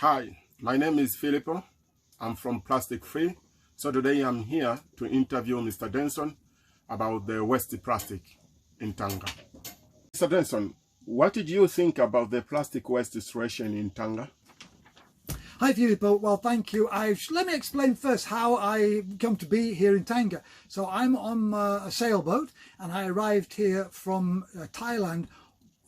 Hi, my name is Filippo. I'm from Plastic Free. So today I'm here to interview Mr. Dennison about the waste plastic in Tanga. Mr. Dennison, what did you think about the plastic waste situation in Tanga? Hi Filippo, well thank you. Let me explain first how I come to be here in Tanga. So I'm on a sailboat and I arrived here from Thailand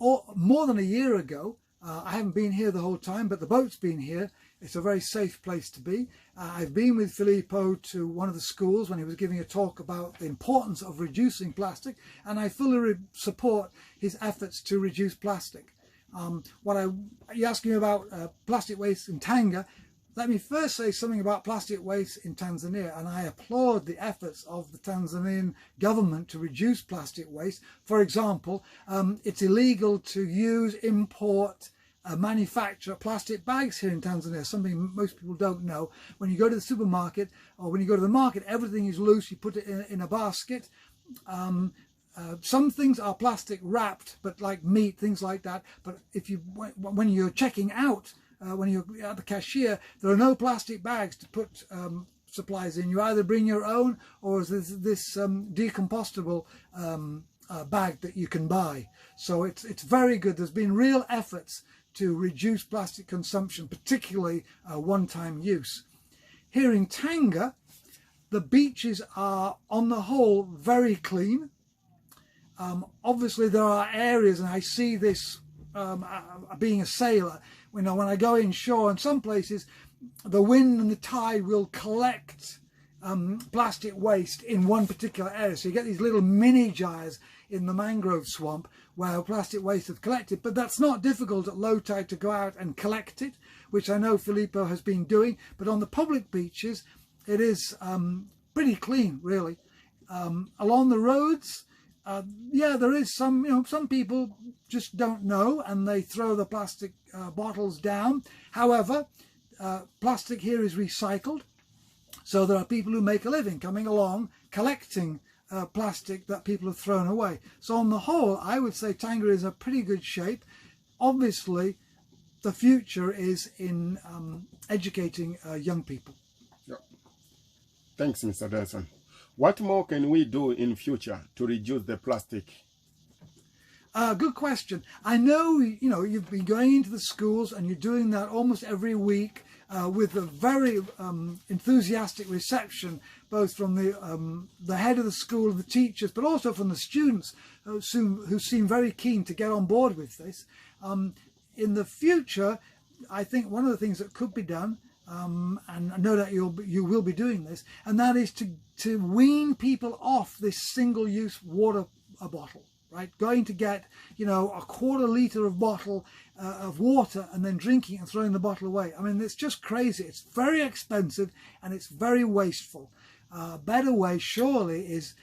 more than a year ago. I haven't been here the whole time, but the boat's been here. It's a very safe place to be. I've been with Filippo to one of the schools when he was giving a talk about the importance of reducing plastic, and I fully support his efforts to reduce plastic. You asked me about plastic waste in Tanga. Let me first say something about plastic waste in Tanzania, and I applaud the efforts of the Tanzanian government to reduce plastic waste. For example, it's illegal to use, import, manufacture plastic bags here in Tanzania, something most people don't know. When you go to the supermarket or when you go to the market, everything is loose. You put it in a basket. Some things are plastic wrapped, but like meat, things like that. But when you're checking out, when you're at the cashier, there are no plastic bags to put supplies in. You either bring your own, or there's this decompostable bag that you can buy. So it's very good. There's been real efforts to reduce plastic consumption, particularly one-time use. Here in Tanga, the beaches are on the whole very clean. Obviously there are areas, and I see this being a sailor, when I go inshore, in some places the wind and the tide will collect plastic waste in one particular area. So you get these little mini gyres in the mangrove swamp where plastic waste is collected, but that's not difficult at low tide to go out and collect it, which I know Filippo has been doing. But on the public beaches it is pretty clean, really. Along the roads, yeah, there is some people just don't know and they throw the plastic bottles down. However, plastic here is recycled, so there are people who make a living coming along collecting plastic that people have thrown away. So on the whole, I would say Tanga is in a pretty good shape. Obviously, the future is in educating young people. Yeah. Thanks, Mr. Dennison. What more can we do in future to reduce the plastic? Good question. I know, you've been going into the schools and you're doing that almost every week with a very enthusiastic reception, both from the head of the school, the teachers, but also from the students who seem very keen to get on board with this. In the future, I think one of the things that could be done, and I know that you will be doing this, and that is to wean people off this single-use water bottle. Right, going to get a quarter litre of bottle of water and then drinking and throwing the bottle away. I mean, it's just crazy. It's very expensive and it's very wasteful. A better way surely is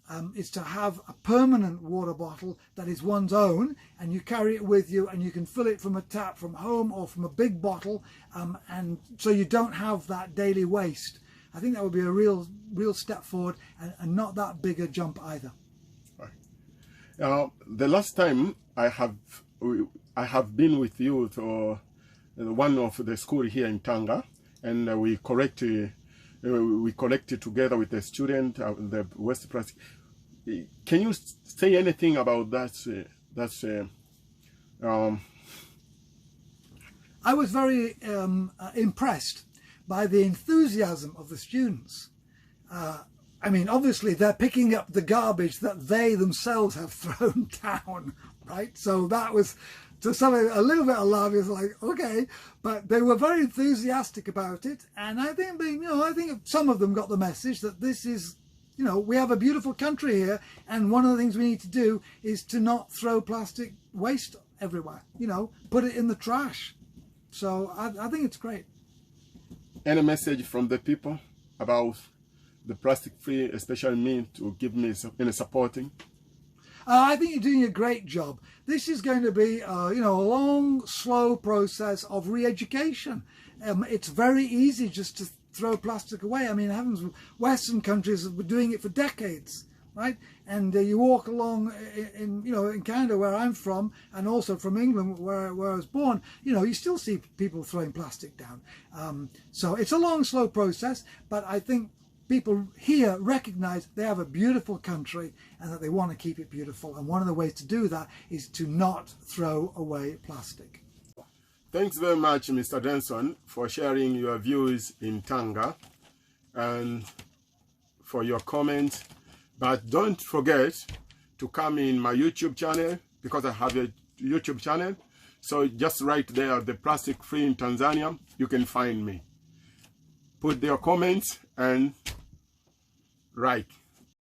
to have a permanent water bottle that is one's own, and you carry it with you and you can fill it from a tap from home or from a big bottle, and so you don't have that daily waste. I think that would be a real step forward, and not that big a jump either. The last time I have been with you to one of the school here in Tanga, and we collected together with the student the waste plastic. Can you say anything about that? I was very impressed by the enthusiasm of the students. I mean, obviously they're picking up the garbage that they themselves have thrown down, right? So that was, to something a little bit alarming. It's like, okay, but they were very enthusiastic about it, and I think I think some of them got the message that this is, we have a beautiful country here, and one of the things we need to do is to not throw plastic waste everywhere. Put it in the trash. So I think it's great. Any message from the people about the plastic free, especially me, to give me any supporting? I think you're doing a great job. This is going to be a long, slow process of re-education. It's very easy just to throw plastic away. I mean, heavens, Western countries have been doing it for decades, right? And you walk along in Canada, where I'm from, and also from England, where I was born, you still see people throwing plastic down. So it's a long, slow process, but I think people here recognize they have a beautiful country and that they want to keep it beautiful. And one of the ways to do that is to not throw away plastic. Thanks very much, Mr. Dennison, for sharing your views in Tanga and for your comments. But don't forget to come in my YouTube channel, because I have a YouTube channel. So just right there, the Plastic Free in Tanzania, you can find me. Put your comments and like.